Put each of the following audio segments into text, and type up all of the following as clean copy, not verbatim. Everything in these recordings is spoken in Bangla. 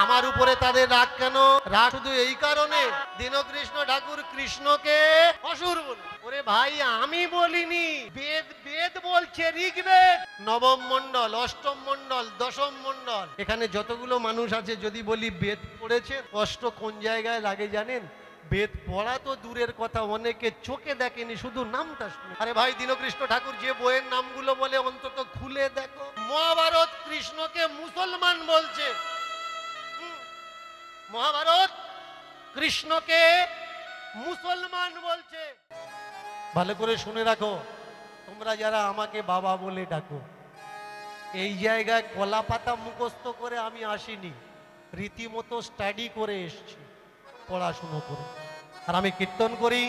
আমার উপরে তাদের রাগ কেন? রাগ শুধু এই কারণে, দীনকৃষ্ণ ঠাকুর কৃষ্ণকে অসুর বলে। ওরে ভাই, আমি বলিনি, বেদ বেদ বলছে, ঋগ্বেদ নবম মণ্ডল, অষ্টম মণ্ডল, দশম মণ্ডল। এখানে যতগুলো মানুষ আছে যদি বলি বেদ পড়েছে, কষ্ট কোন জায়গায় লাগে জানেন? বেদ পড়া তো দূরের কথা, অনেকে চোখে দেখেনি, শুধু নামটা শুনে। আরে ভাই, দীনকৃষ্ণ ঠাকুর যে বইয়ের নামগুলো বলে অন্তত খুলে দেখো। মহাভারত কৃষ্ণকে মুসলমান বলছে, মহাভারত কৃষ্ণকে মুসলমান বলছে। ভালো করে শুনে রাখো, তোমরা যারা আমাকে বাবা বলে ডাকো, এই জায়গায় কলা পাতা মুখস্থ করে আমি আসিনি, রীতিমতো স্টাডি করে এসছি, পড়াশুনো করে। আর আমি কীর্তন করি,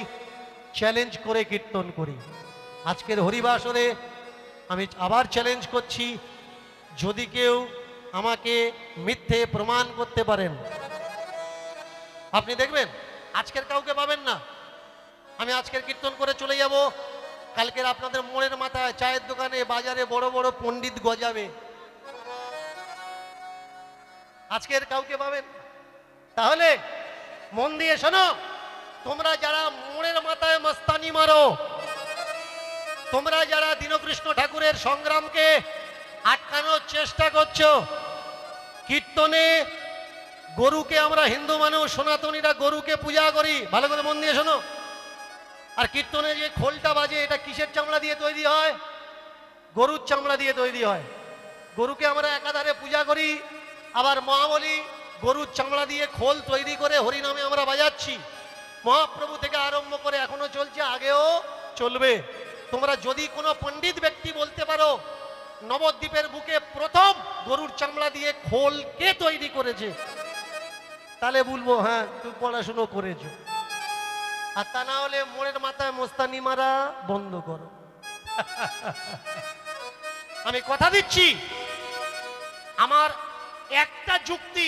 চ্যালেঞ্জ করে কীর্তন করি। আজকের হরিবাসরে আমি আবার চ্যালেঞ্জ করছি, যদি কেউ আমাকে মিথ্যে প্রমাণ করতে পারেন, আপনি দেখবেন আজকের কাউকে পাবেন না। আমি আজকের কীর্তন করে চলে যাব, কালকের আপনাদের মোড়ের মাথায় চায়ের দোকানে বাজারে বড় বড় পণ্ডিত গজাবে, আজকের কাউকে পাবেন। তাহলে মন দিয়ে শোনো, তোমরা যারা মোড়ের মাথায় মস্তানি মারো, তোমরা যারা দীনকৃষ্ণ ঠাকুরের সংগ্রামকে আটকানোর চেষ্টা করছো, কীর্তনে গরুকে, আমরা হিন্দু মানুষ সনাতনীরা গরুকে পূজা করি, ভালো করে মন দিয়ে শোনো। আর কীর্তনে যে খোলটা বাজে, এটা কিসের চামড়া দিয়ে তৈরি হয়? গরুর চামড়া দিয়ে তৈরি হয়। গরুকে আমরা একাধারে পূজা করি, আবার মহাবলী গরুর চামড়া দিয়ে খোল তৈরি করে হরিনামে আমরা বাজাচ্ছি। মহাপ্রভু থেকে আরম্ভ করে এখনো চলছে, আগেও চলবে। তোমরা যদি কোনো পণ্ডিত ব্যক্তি বলতে পারো নবদ্বীপের বুকে প্রথম গরুর চামড়া দিয়ে খোল কে তৈরি করেছে, তাহলে বলবো হ্যাঁ, তুই পড়াশুনো করেছো। আর তা না হলে মোড়ের মাথায় মস্তানি মারা বন্ধ করো। আমি কথা দিচ্ছি, আমার একটা যুক্তি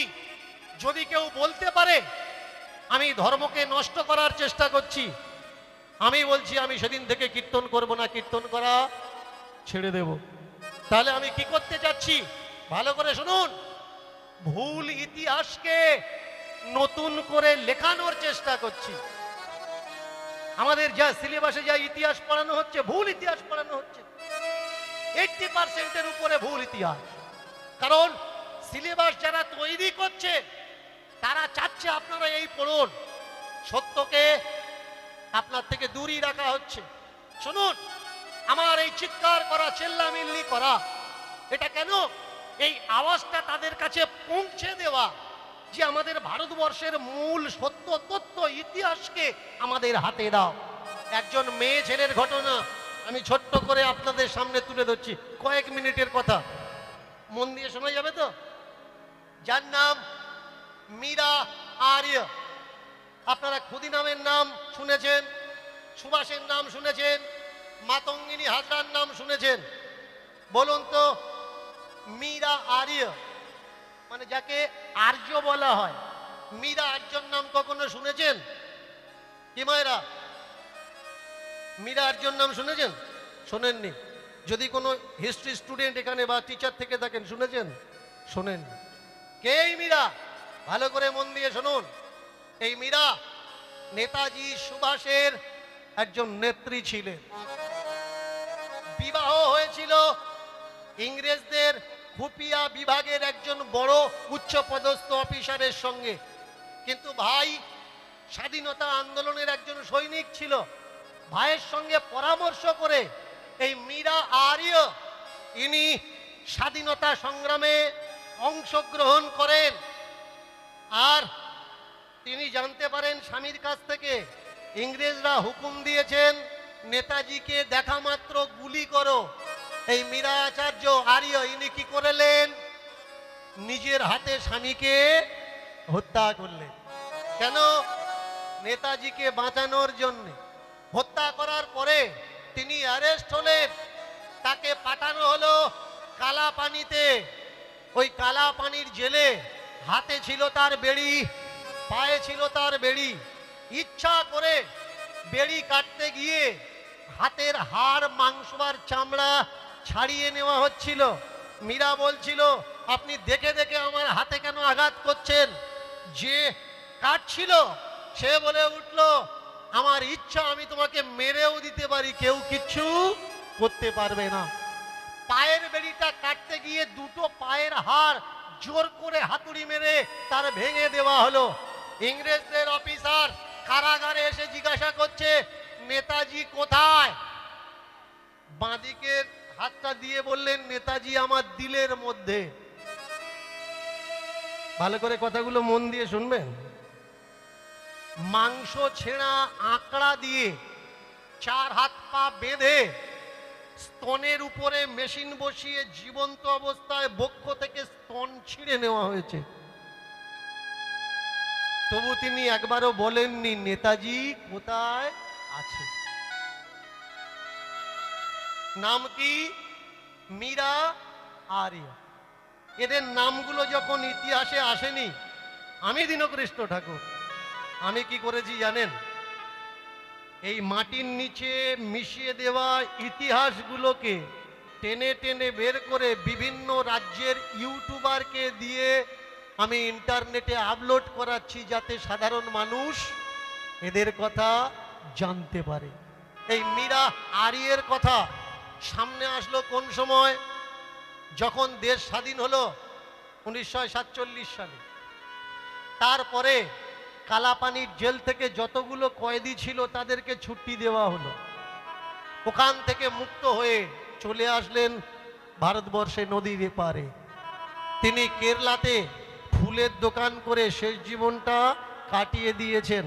যদি কেউ বলতে পারে আমি ধর্মকে নষ্ট করার চেষ্টা করছি, আমি বলছি আমি সেদিন থেকে কীর্তন করব না, কীর্তন করা ছেড়ে দেব। তাহলে আমি কি করতে যাচ্ছি ভালো করে শুনুন, ভুল ইতিহাসকে নতুন করে লেখানোর চেষ্টা করছি। আমাদের যা সিলেবাসে যা ইতিহাস পড়ানো হচ্ছে, ভুল ইতিহাস পড়ানো হচ্ছে, 80% উপরে ভুল ইতিহাস। কারণ সিলেবাস যারা তৈরি করছে তারা চাচ্ছে আপনারা এই পড়ুন, সত্যকে আপনার থেকে দূরই রাখা হচ্ছে। শুনুন, আমার এই চিৎকার করা, চেল্লামিল্লি করা, এটা কেন? এই আওয়াজটা তাদের কাছে পৌঁছে দেওয়া যে আমাদের ভারতবর্ষের মূল সত্য তথ্য ইতিহাসকে আমাদের হাতে দাও। একজন মেয়ে ছেলের ঘটনা আমি ছোট্ট করে আপনাদের সামনে তুলে ধরছি, কয়েক মিনিটের কথা, মন দিয়ে শোনা যাবে তো? যার নাম মীরা আর্য। আপনারা ক্ষুদিরামের নাম শুনেছেন, সুভাষের নাম শুনেছেন, মাতঙ্গিনী হাজরার নাম শুনেছেন। বলুন তো, মীরা আর্য মানে যাকে আর্য বলা হয়, মীরা আর্যর নাম কখনো শুনেছেন কি মায়েরা? মীরা আর্যর নাম শুনেছেন? শোনেননি? যদি কোনো হিস্ট্রি স্টুডেন্ট এখানে বা টিচার থেকে থাকেন, শুনেছেন? শোনেন? কে এই মীরা? ভালো করে মন দিয়ে শুনুন। এই মীরা নেতাজি সুভাষের একজন নেত্রী ছিলেন। বিবাহ হয়েছিল ইংরেজদের খুপিয়া বিভাগের একজন বড় উচ্চপদস্থ অফিসারের সঙ্গে। কিন্তু ভাই স্বাধীনতা আন্দোলনের একজন সৈনিক ছিল। ভাইয়ের সঙ্গে পরামর্শ করে এই মীরা আর্য ইনি স্বাধীনতা সংগ্রামে অংশগ্রহণ করেন। আর তিনি জানতে পারেন স্বামীর কাছ থেকে ইংরেজরা হুকুম দিয়েছেন নেতাজিকে দেখা মাত্র গুলি করো। এই মীরা আচার্য আর্য ইনি কি করলেন? নিজের হাতে স্বামীকে হত্যা করলেন। কেন? নেতাজিকে বাঁচানোর জন্য। হত্যা করার পরে তিনি অ্যারেস্ট হলেন, তাকে পাঠানো হলো কালা পানিতে। ওই কালা পানির জেলে হাতে ছিল তার বেড়ি, পায়ে ছিল তার বেড়ি। ইচ্ছা করে বেড়ি কাটতে গিয়ে হাতের হাড়, মাংস আর চামড়া ছাড়িয়ে নেওয়া হচ্ছিল। মীরা বলছিল আপনি দেখে দেখে আমার হাতে কেন আঘাত করছেন? যে কাটছিল সে বলে উঠল, আমার ইচ্ছা আমি তোমাকে মেরেও দিতে পারি, কেউ কিচ্ছু করতে পারবে না। পায়ের বেড়িটা কাটতে গিয়ে দুটো পায়ের হাড় জোর করে হাতুড়ি মেরে তার ভেঙে দেওয়া হলো। ইংরেজদের অফিসার কারাগারে এসে জিজ্ঞাসা করছে, নেতাজি কোথায়? বাঁদিকের হাতটা দিয়ে বললেন, নেতাজি আমার দিলের মধ্যে। ভালো করে কথাগুলো মন দিয়ে শুনবেন। মাংস ছেঁড়া আঁকড়া দিয়ে 4 হাত পা বেঁধে স্তনের উপরে মেশিন বসিয়ে জীবন্ত অবস্থায় বক্ষ থেকে স্তন ছিঁড়ে নেওয়া হয়েছে। তবু তিনি একবারও বলেননি নেতাজি কোথায় আছে। নাম কি? মীরা আরিয়া। এদের নামগুলো যখন ইতিহাসে আসেনি, আমি দীনকৃষ্ণ ঠাকুর আমি কি করেছি জানেন? এই মাটির নিচে মিশিয়ে দেওয়া ইতিহাসগুলোকে টেনে টেনে বের করে বিভিন্ন রাজ্যের ইউটিউবারকে দিয়ে আমি ইন্টারনেটে আপলোড করাচ্ছি, যাতে সাধারণ মানুষ এদের কথা জানতে পারে। এই মীরা আরিয়ের কথা সামনে আসলো কোন সময়? যখন দেশ স্বাধীন হলো 1947 সালে। তারপরে কালাপানির জেল থেকে যতগুলো কয়েদি ছিল তাদেরকে ছুটি দেওয়া হলো। ওখান থেকে মুক্ত হয়ে চলে আসলেন ভারতবর্ষে নদীর এপারে। তিনি কেরলাতে ফুলের দোকান করে শেষ জীবনটা কাটিয়ে দিয়েছেন।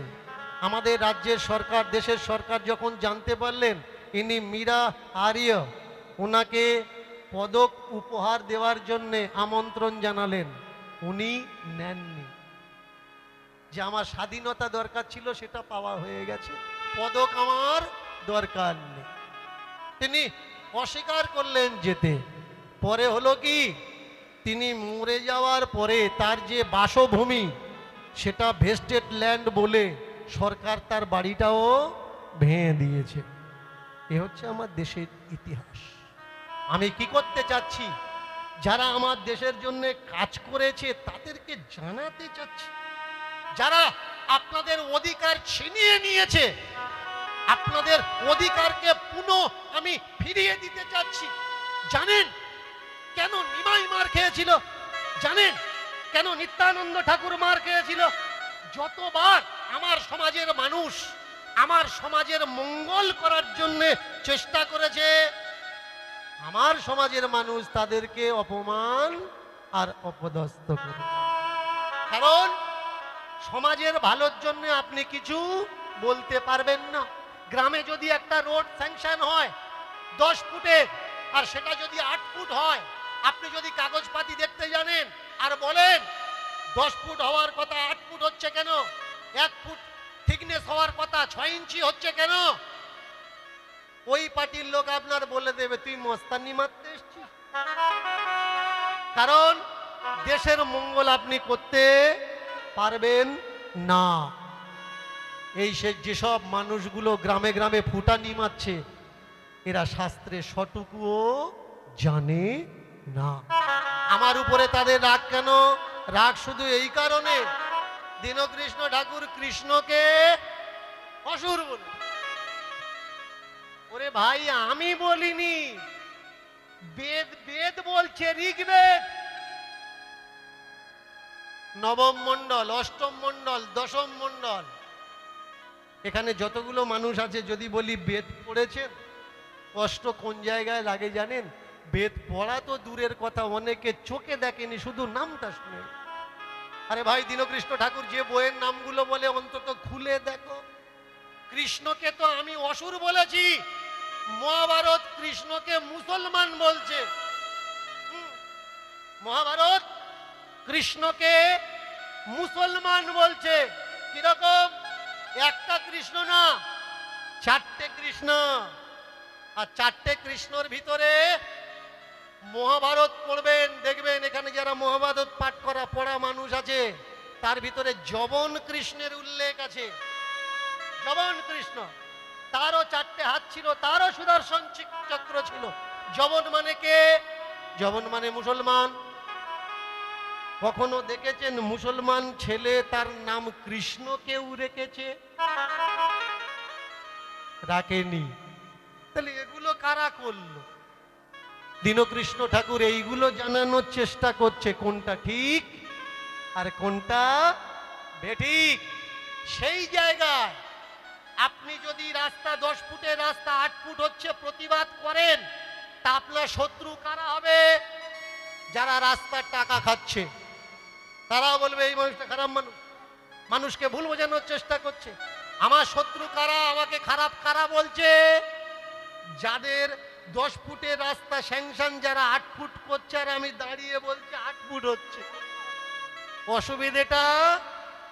আমাদের রাজ্যের সরকার, দেশের সরকার যখন জানতে পারলেন ইনি মীরা আরিয়া, ওনাকে পদক উপহার দেওয়ার জন্য আমন্ত্রণ জানালেন। উনি নেননি। যে আমার স্বাধীনতা দরকার ছিল সেটা পাওয়া হয়ে গেছে, পদক আমার দরকার নেই। তিনি অস্বীকার করলেন যেতে। পরে হলো কি, তিনি মরে যাওয়ার পরে তার যে বাসভূমি সেটা ভেস্টেড ল্যান্ড বলে সরকার তার বাড়িটাও ভেঙে দিয়েছে। এ হচ্ছে আমার দেশের ইতিহাস। আমি কি করতে চাচ্ছি, যারা আমার দেশের জন্য কাজ করেছে তাদেরকে জানাতে চাচ্ছি। যারা আপনাদের অধিকার ছিনিয়ে নিয়েছে, আপনাদের অধিকারকে পুনঃ আমি ফিরিয়ে দিতে চাচ্ছি। জানেন কেন নিমাই মার খেয়েছিল? জানেন কেন নিত্যানন্দ ঠাকুর মার খেয়েছিল? যতবার আমার সমাজের মানুষ আমার সমাজের মঙ্গল করার জন্য চেষ্টা করেছে, আমার সমাজের মানুষ তাদেরকে অপমান আর অপদস্থ করে। কারণ সমাজের ভালোর জন্য আপনি কিছু বলতে পারবেন না। গ্রামে যদি একটা রোড স্যাংশন হয় 10 ফুটের, আর সেটা যদি 8 ফুট হয়, আপনি যদি কাগজপাতি দেখতে জানেন আর বলেন 10 ফুট হওয়ার কথা 8 ফুট হচ্ছে কেন, 1 ফুট থিকনেস হওয়ার কথা 6 ইঞ্চি হচ্ছে কেন, ওই পার্টির লোক আপনার বলে দেবে তুই মস্তানি মারতে এসেছিস। কারণ দেশের মঙ্গল আপনি করতে পারবেন না। এই যেসব মানুষগুলো গ্রামে গ্রামে ফুটানি মারছে, এরা শাস্ত্রের সটুকুও জানে না। আমার উপরে তাদের রাগ কেন? রাগ শুধু এই কারণে, দীনকৃষ্ণ ঠাকুর কৃষ্ণকে অসুর বলে। ওরে ভাই, আমি বলিনি, বেদ বেদ বলছে, ঋগ্বেদ। নবম মণ্ডল, অষ্টম মণ্ডল, দশম মণ্ডল, এখানে যতগুলো মানুষ আছে যদি বলি বেদ পড়েছেন, কষ্ট কোন জায়গায় লাগে জানেন? বেদ পড়া তো দূরের কথা, অনেকে চোখে দেখেনি, শুধু নামটা শুনে। আরে ভাই, দীনকৃষ্ণ ঠাকুর যে বইয়ের নামগুলো বলে অন্তত খুলে দেখো। কৃষ্ণকে তো আমি অসুর বলেছি, মহাভারত কৃষ্ণকে মুসলমান বলছে। মহাভারত কৃষ্ণকে মুসলমান বলছে। কিরকম? একটা কৃষ্ণ না, 4টে কৃষ্ণ। আর 4টে কৃষ্ণর ভিতরে মহাভারত পড়বেন, দেখবেন এখানে যারা মহাভারত পাঠ করা পড়া মানুষ আছে তার ভিতরে যবন কৃষ্ণের উল্লেখ আছে। যবন কৃষ্ণ, তারও 4টে হাত ছিল, তারও সুদর্শন চক্র ছিল। যবন মানে কে? যবন মানে মুসলমান। কখনো দেখেছেন মুসলমান ছেলে তার নাম কৃষ্ণ কেউ রেখেছে? রাখেনি। তাহলে এগুলো কারা করলো? দীনকৃষ্ণ ঠাকুর এইগুলো জানানোর চেষ্টা করছে কোনটা ঠিক আর কোনটা বেঠিক। সেই জায়গায় আপনি যদি রাস্তা 10 ফুটের রাস্তা 8 ফুট হচ্ছে প্রতিবাদ করেন, তা আপনার শত্রু কারা হবে? যারা রাস্তার টাকা খাচ্ছে, তারা বলবে এই মানুষটা খারাপ মানুষ, মানুষকে ভুল বোঝানোর চেষ্টা করছে। আমার শত্রু কারা, আমাকে খারাপ কারা বলছে? যাদের 10 ফুটের রাস্তা স্যাংশন, যারা 8 ফুট করছে আর আমি দাঁড়িয়ে বলছি 8 ফুট হচ্ছে, অসুবিধেটা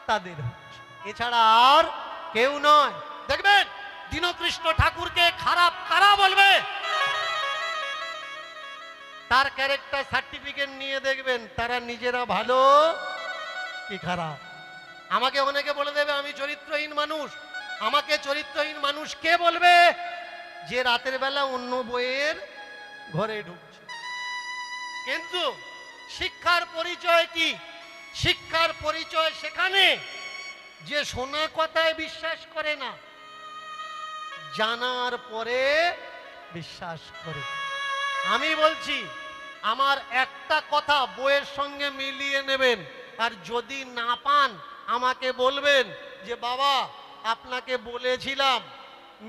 তাদের হচ্ছে, এছাড়া আর কেউ নয়। দেখবেন দীনকৃষ্ণ ঠাকুরকে খারাপ কারা বলবে? তার ক্যারেক্টার সার্টিফিকেট নিয়ে দেখবেন তারা নিজেরা ভালো কি খারাপ। আমাকে অনেকে বলে দেবে আমি চরিত্রহীন মানুষ। আমাকে চরিত্রহীন মানুষ কে বলবে? যে রাতের বেলা অন্য বইয়ের ঘরে ঢুকছে। কিন্তু শিক্ষার পরিচয় কি? শিক্ষার পরিচয় সেখানে যে শোনা কথায় বিশ্বাস করে না, জানার পরে বিশ্বাস করে। আমি বলছি আমার একটা কথা বইয়ের সঙ্গে মিলিয়ে নেবেন, আর যদি না পান আমাকে বলবেন যে বাবা আপনাকে বলেছিলাম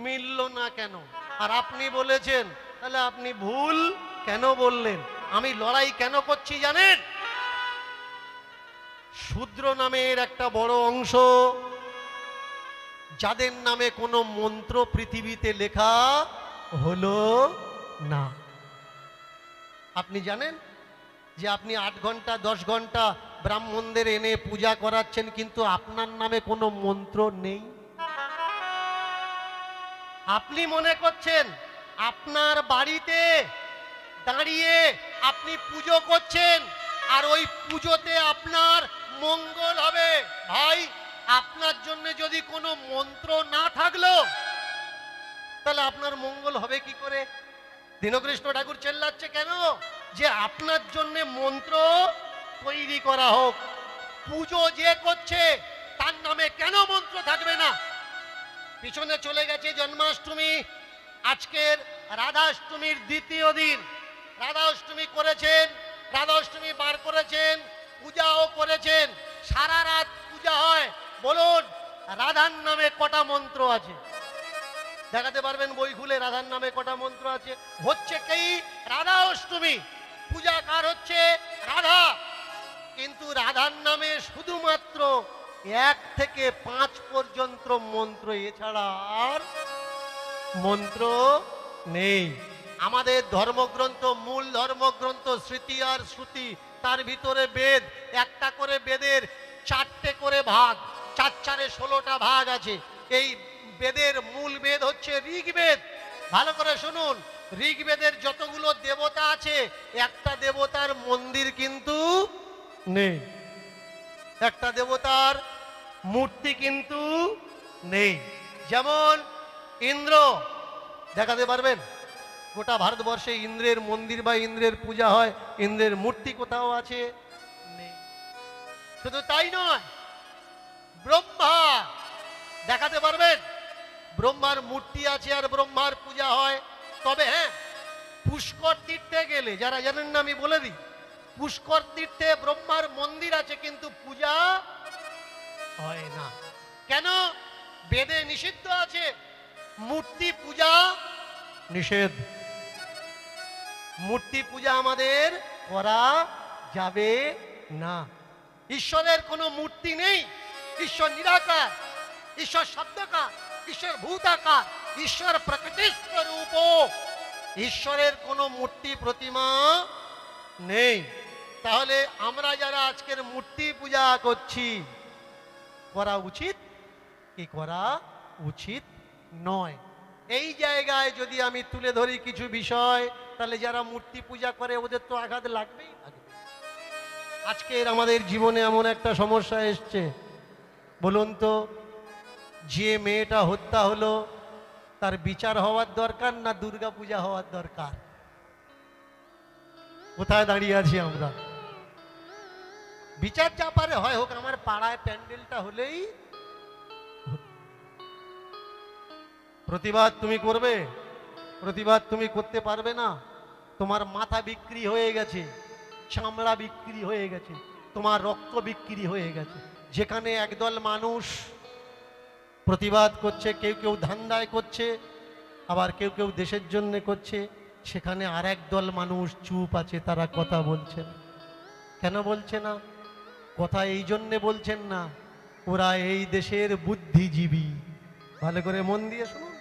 মিলল না কেন, আর আপনি বলেছেন, তাহলে আপনি ভুল কেন বললেন। আমি লড়াই কেন করছি জানেন? শূদ্র নামের একটা বড় অংশ, যাদের নামে কোনো মন্ত্র পৃথিবীতে লেখা হলো না। আপনি জানেন যে আপনি 8 ঘন্টা 10 ঘন্টা ব্রাহ্মণদের এনে পূজা করাচ্ছেন, কিন্তু আপনার নামে কোনো মন্ত্র নেই। আপনি মনে করছেন আপনার বাড়িতে দাঁড়িয়ে আপনি পুজো করছেন আর ওই পুজোতে আপনার মঙ্গল হবে। ভাই, আপনার জন্য যদি কোনো মন্ত্র না থাকলো তাহলে আপনার মঙ্গল হবে কি করে? দীনকৃষ্ণ ঠাকুর চেল্লাচ্ছে কেন? যে আপনার জন্য মন্ত্র তৈরি করা হোক। পুজো যে করছে তার নামে কেন মন্ত্র থাকবে না? পিছনে চলে গেছে জন্মাষ্টমী, আজকের রাধাষ্টমীর দ্বিতীয় দিন। রাধাষ্টমী করেছেন, রাধাষ্টমী বার করেছেন, পূজাও করেছেন, সারা রাত পূজা হয়। বলুন রাধার নামে কটা মন্ত্র আছে? দেখাতে পারবেন বই খুলে রাধার নামে কটা মন্ত্র আছে? হচ্ছে কি রাধা অষ্টমী, পূজা কার হচ্ছে? রাধা। কিন্তু রাধার নামে শুধুমাত্র 1 থেকে 5 পর্যন্ত মন্ত্র, এছাড়া আর মন্ত্র নেই। আমাদের ধর্মগ্রন্থ, মূল ধর্মগ্রন্থ স্মৃতি আর শ্রুতি, তার ভিতরে বেদ, একটা করে বেদের 4টে করে ভাগ, 4 4 16টা ভাগ আছে। এই বেদের মূল বেদ হচ্ছে ঋগ্বেদ। ভালো করে শুনুন, ঋগ্বেদের যতগুলো দেবতা আছে, একটা দেবতার মন্দির কিন্তু নেই, একটা দেবতার মূর্তি কিন্তু নেই। যেমন ইন্দ্র, দেখাতে পারবেন? গোটা ভারতবর্ষে ইন্দ্রের মন্দির বা ইন্দ্রের পূজা হয়, ইন্দ্রের মূর্তি কোথাও আছে? নেই। শুধু তাই নয়, ব্রহ্মা, দেখাতে পারবেন? ব্রহ্মার মূর্তি আছে আর ব্রহ্মার পূজা হয়। তবে হ্যাঁ, পুষ্কর তীর্থে গেলে, যারা জানেন না আমি বলে দিই, পুষ্কর তীর্থে ব্রহ্মার মন্দির আছে কিন্তু পূজা হয় না। কেন? বেদে নিষিদ্ধ আছে, মূর্তি পূজা নিষেধ। মূর্তি পূজা আমাদের করা যাবে না। ঈশ্বরের কোনো মূর্তি নেই, ঈশ্বর নিরাকার, ঈশ্বর শব্দকার, ঈশ্বর ভূতাকার, ঈশ্বর প্রকৃতিস্থ রূপ। ঈশ্বরের কোনো মূর্তি প্রতিমা নেই। তাহলে আমরা যারা আজকের মূর্তি পূজা করছি, করা উচিত কি করা উচিত নয়? এই জায়গায় যদি আমি তুলে ধরি কিছু বিষয়, তাহলে যারা মূর্তি পূজা করে ওদের তো আঘাত লাগবেই লাগবে। আজকের আমাদের জীবনে এমন একটা সমস্যা এসছে, বলুন তো, যে মেয়েটা হত্যা হলো তার বিচার হওয়ার দরকার না দুর্গা পূজা হওয়ার দরকার? কোথায় দাঁড়িয়ে আছি আমরা? বিচার যা পারে হয় হোক, আমার পাড়ায় প্যান্ডেলটা হলেই। প্রতিবাদ তুমি করবে? প্রতিবাদ তুমি করতে পারবে না। তোমার মাথা বিক্রি হয়ে গেছে, চামড়া বিক্রি হয়ে গেছে, তোমার রক্ত বিক্রি হয়ে গেছে। যেখানে একদল মানুষ প্রতিবাদ করছে, কেউ কেউ ধান্দায় করছে, আবার কেউ কেউ দেশের জন্য করছে, সেখানে আর একদল মানুষ চুপ আছে, তারা কথা বলছে না। কেন বলছে না? কথা এই জন্যে বলছেন না, ওরা এই দেশের বুদ্ধিজীবী। ভালো করে মন দিয়ে শুনুন,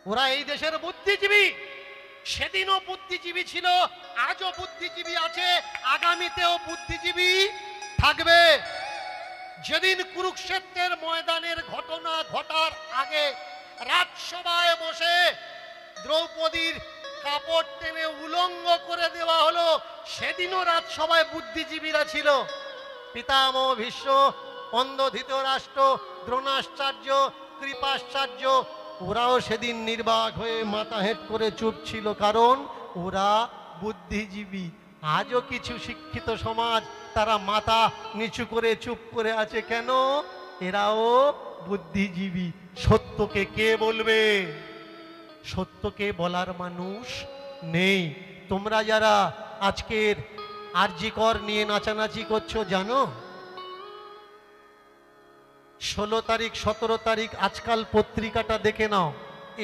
ওরা এই দেশের বুদ্ধিজীবী। সেদিনও বুদ্ধিজীবী ছিল, আজও বুদ্ধিজীবী আছে, আগামীতেও বুদ্ধিজীবী থাকবে। যেদিন কুরুক্ষেত্রের ময়দানের ঘটনা ঘটার আগে রাজসভায় বসে দ্রৌপদীর কাপড় টেনে উলঙ্গ করে দেওয়া হলো, সেদিনও রাজসভায় বুদ্ধিজীবীরা ছিল। পিতামহ ভীষ্ম, অন্ধ ধৃতরাষ্ট্র, দ্রোণাচার্য, কৃপাচার্য, ওরাও সেদিন নির্বাক হয়ে মাথা হেঁট করে চুপ ছিল, কারণ ওরা বুদ্ধিজীবী। আজও কিছু শিক্ষিত সমাজ তারা মাথা নিচু করে চুপ করে আছে। কেন? এরাও বুদ্ধিজীবী। সত্যকে কে বলবে? সত্যকে বলার মানুষ নেই। তোমরা যারা আজকের আরজি কর নিয়ে নাচানাচি করছো, জানো 16 তারিখ 17 তারিখ আজকাল পত্রিকাটা দেখে নাও,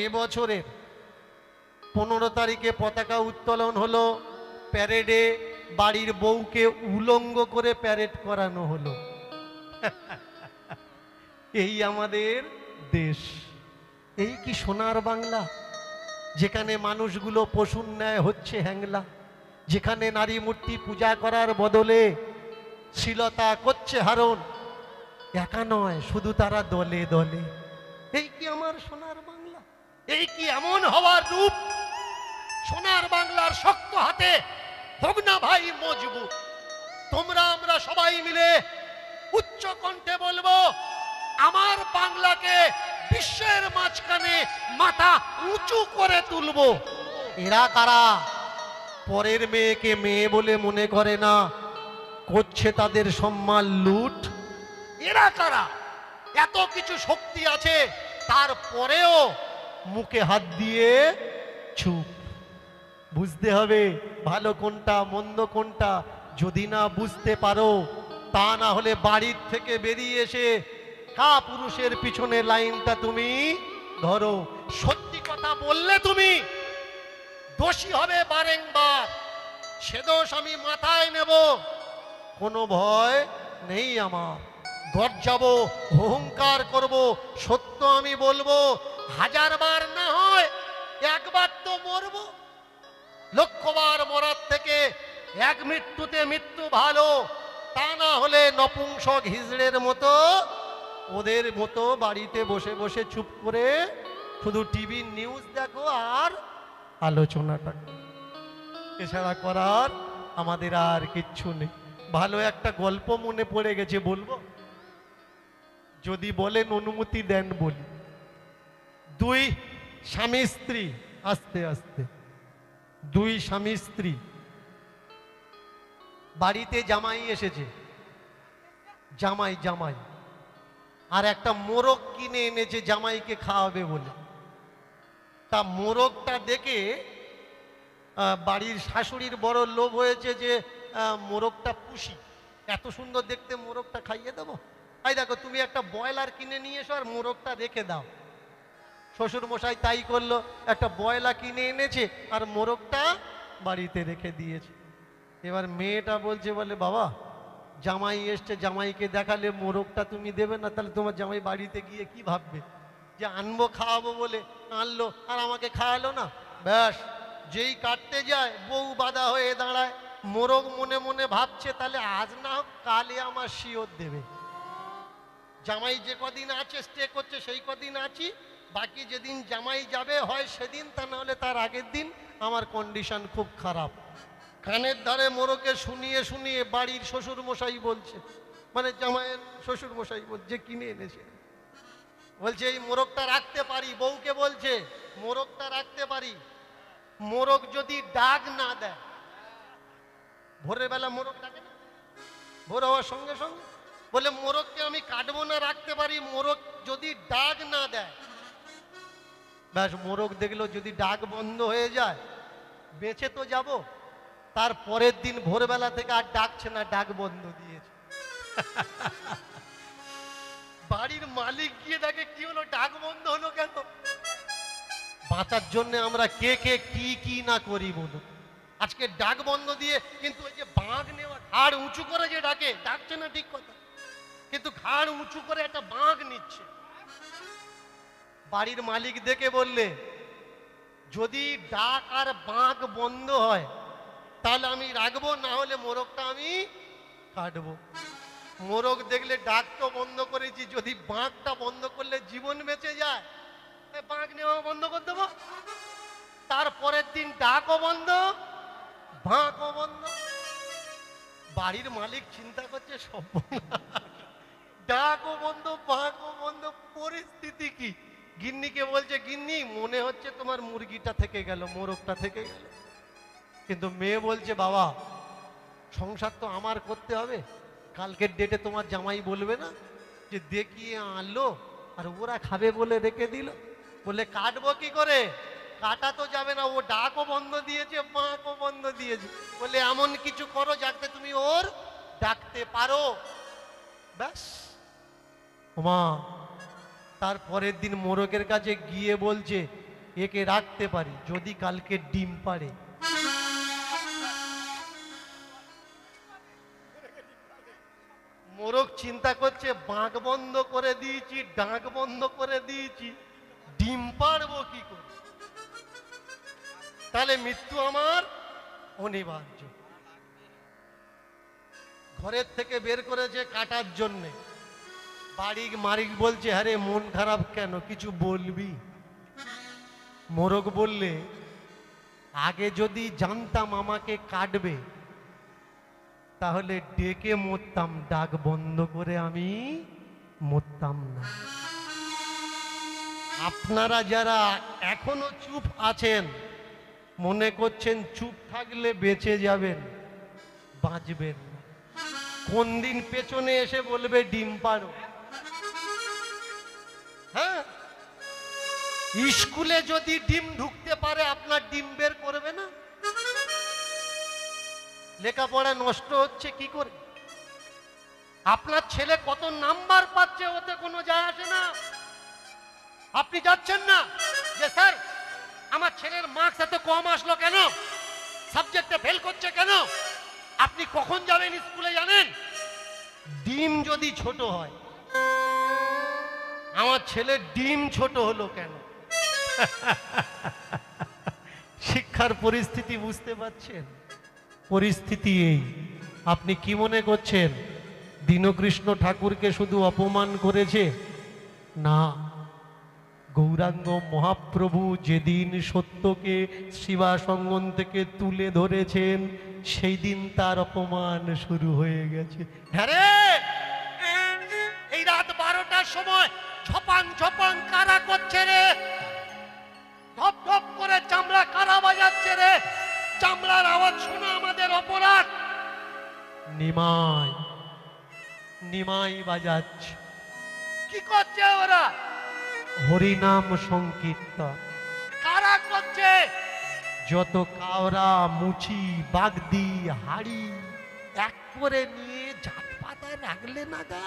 এবছরের 15 তারিখে পতাকা উত্তোলন হলো, প্যারেডে বাড়ির বউকে উলঙ্গ করে প্যারেড করানো হলো। এই আমাদের দেশ, এই কি সোনার বাংলা? যেখানে মানুষগুলো পশুর ন্যায় হচ্ছে হ্যাংলা, যেখানে নারী মূর্তি পূজা করার বদলে শ্লীলতা করছে হারণ। একা নয়, শুধু তারা দলে দলে। এই কি আমার সোনার বাংলা? এই কি এমন হওয়ার রূপ? সোনার বাংলার শক্ত হাতে হোক না ভাই মজবুত। তোমরা আমরা সবাই মিলে উচ্চ কণ্ঠে বলবো, আমার বাংলাকে বিশ্বের মাঝখানে মাথা উঁচু করে তুলবো। এরা কারা? পরের মেয়েকে মেয়ে বলে মনে করে না, করছে তাদের সম্মান লুট। এরা কারা? এত কিছু শক্তি আছে, তারপরেও মুখে হাত দিয়ে চুপ। বুঝতে হবে ভালো কোনটা মন্দ কোনটা। যদি না বুঝতে পারো, তা না হলে বাড়ির থেকে বেরিয়ে এসে কা পুরুষের পিছনে লাইনটা তুমি ধরো। সত্যি কথা বললে তুমি দোষী হবে বারংবার, সে দোষ আমি মাথায় নেব, কোনো ভয় নেই আমার। গর্জাবো, অহংকার করব, সত্য আমি বলবো। 1000 বার না হয় একবার তো মরবো। লক্ষবার মরার থেকে এক মৃত্যুতে মৃত্যু ভালো। তা না হলে নপুংসক হিজড়ের মতো, ওদের মতো বাড়িতে বসে বসে চুপ করে শুধু টিভি নিউজ দেখো আর আলোচনাটা, এছাড়া করার আমাদের আর কিচ্ছু নেই। ভালো একটা গল্প মনে পড়ে গেছে, বলবো? যদি বলেন অনুমতি দেন বলি। 2 স্বামী স্ত্রী, আস্তে আস্তে, 2 স্বামী স্ত্রী, বাড়িতে জামাই এসেছে। জামাই জামাই আর একটা মোরগ কিনে এনেছে জামাইকে খাওয়াবে বলে। তা মোরগটা দেখে বাড়ির শাশুড়ির বড় লোভ হয়েছে যে মোরগটা পুষি, এত সুন্দর দেখতে মোরগটা খাইয়ে দেবো। এই দেখো, তুমি একটা ব্রয়লার কিনে নিয়ে এসো আর মোরগটা রেখে দাও। শ্বশুর মশাই তাই করলো, একটা ব্রয়লার কিনে এনেছে আর মোরগটা বাড়িতে রেখে দিয়েছে। এবার মেয়েটা বলছে, বলে বাবা জামাই এসছে, জামাইকে দেখালে মোরগটা তুমি দেবে না, তাহলে তোমার জামাই বাড়িতে গিয়ে কি ভাববে? যে আনবো খাওয়াবো বলে আনলো আর আমাকে খাওয়ালো না। ব্যাস, যেই কাটতে যায় বউ বাধা হয়ে দাঁড়ায়। মোরগ মনে মনে ভাবছে, তাহলে আজ না হোক কালে আমার শিওর দেবে। জামাই যে কদিন আছে স্টে করছে সেই কদিন আছি, বাকি যেদিন জামাই যাবে হয় সেদিন, তা না হলে তার আগের দিন আমার কন্ডিশন খুব খারাপ। কানের ধারে মোরকে শুনিয়ে শুনিয়ে বাড়ির শ্বশুর মশাই বলছে, মানে জামাইয়ের শ্বশুর মশাই বলছে, কিনে এনেছে, বলছে এই মোরগটা রাখতে পারি। বউকে বলছে মোরগটা রাখতে পারি, মোরগ যদি ডাক না দেয়, ভোরের বেলা মোরগ ডাকে না, ভোর হওয়ার সঙ্গে সঙ্গে বলে মোরগকে আমি কাটবো না, রাখতে পারি, মোরগ যদি ডাক না দেয়। ব্যাস, মোরগ দেখলো যদি ডাক বন্ধ হয়ে যায় বেঁচে তো যাব। তার পরের দিন ভোরবেলা থেকে আর ডাকছে না, ডাক বন্ধ দিয়েছে। বাড়ির মালিক গিয়ে দেখে কি হলো, ডাক বন্ধ হলো কেন? বাঁচার জন্য আমরা কে কে কি কি না করি বলো। আজকে ডাক বন্ধ দিয়ে, কিন্তু ওই যে বাঁক নেওয়া, ঘাড় উঁচু করে যে ডাকে, ডাকছে না ঠিক কথা, কিন্তু ঘাড় উঁচু করে একটা বাঁক নিচ্ছে। বাড়ির মালিক দেখে বললে যদি ডাক আর বাঁক বন্ধ হয় তাহলে আমি রাখবো, না হলে মোরগটা আমি কাটবো। মোরগ দেখলে ডাক তো বন্ধ করেছি, যদি বাঁকটা বন্ধ করলে জীবন বেঁচে যায়, বাঁক নেওয়া বন্ধ করে দেবো। তারপরের দিন ডাকও বন্ধ, বাঁকও বন্ধ। বাড়ির মালিক চিন্তা করছে সব ডাকও বন্ধ, বাঁকও বন্ধ, পরিস্থিতি কি? গিন্নিকে বলছে, গিন্নি মনে হচ্ছে তোমার মুরগিটা থেকে গেল, মোরগটা থেকে গেল। কিন্তু মেয়ে বলছে, বাবা সংসার তো আমার করতে হবে, কালকের ডেটে তোমার জামাই বলবে না যে দেখিয়ে আনলো আর ওরা খাবে বলে রেখে দিল। বলে কাটবো কি করে? কাটা তো যাবে না, ও ডাকও বন্ধ দিয়েছে, বাঁকও বন্ধ দিয়েছে। বলে এমন কিছু করো যাতে তুমি ওর ডাকতে পারো। ব্যাস। ওমা, তারপরের দিন মোরগের কাছে গিয়ে বলছে, একে রাখতে পারি যদি কালকে ডিম পাড়ে। মোরগ চিন্তা করছে, বাঁক বন্ধ করে দিয়েছি, ডাক বন্ধ করে দিয়েছি, ডিম পাড়বো কি করে? তাহলে মৃত্যু আমার অনিবার্য। ঘরের থেকে বের করেছে কাটার জন্যে। বাড়ির মালিক বলছে, আরে মন খারাপ কেন, কিছু বলবি? মোরগ বললে, আগে যদি জানতাম আমাকে কাটবে তাহলে ডেকে মরতাম, ডাক বন্ধ করে আমি মরতাম না। আপনারা যারা এখনো চুপ আছেন, মনে করছেন চুপ থাকলে বেঁচে যাবেন, বাঁচবেন না। কোন দিন পেছনে এসে বলবে ডিম পাড়ো। হ্যাঁ, স্কুলে যদি ডিম ঢুকতে পারে আপনার ডিম বের করবে না? লেখাপড়া নষ্ট হচ্ছে কি করে? আপনার ছেলে কত নাম্বার পাচ্ছে ওতে কোনো যায় আসে না। আপনি যাচ্ছেন না যে স্যার আমার ছেলের মার্কস এত কম আসলো কেন, সাবজেক্টে ফেল করছে কেন? আপনি কখন যাবেন স্কুলে জানেন? ডিম যদি ছোট হয়, আমার ছেলের ডিম ছোট হলো কেন? শিক্ষার পরিস্থিতি বুঝতে পারছেন? পরিস্থিতি এই। আপনি কি মনে করছেন দীনকৃষ্ণ ঠাকুরকে শুধু অপমান করেছে? না, গৌরাঙ্গ মহাপ্রভু যেদিন সত্যকে শিবাসঙ্গন থেকে তুলে ধরেছেন সেই দিন তার অপমান শুরু হয়ে গেছে। হ্যাঁ, এই রাত 12টার সময় ঝপাং ঝপাং কারা করছে রে, ধপ ধপ করে চামড়া কারা বাজাচ্ছে রে, চামড়ার আওয়াজ শোনা আমাদের অপরাধ। নিমাই নিমাই বাজাচ্ছে। কি করছে ওরা? হরিনাম সংকীর্তন। কারা করছে? যত কাওরা, মুচি, বাগদি, হাড়ি এক করে নিয়ে জাত পাতা রাখলে না গা।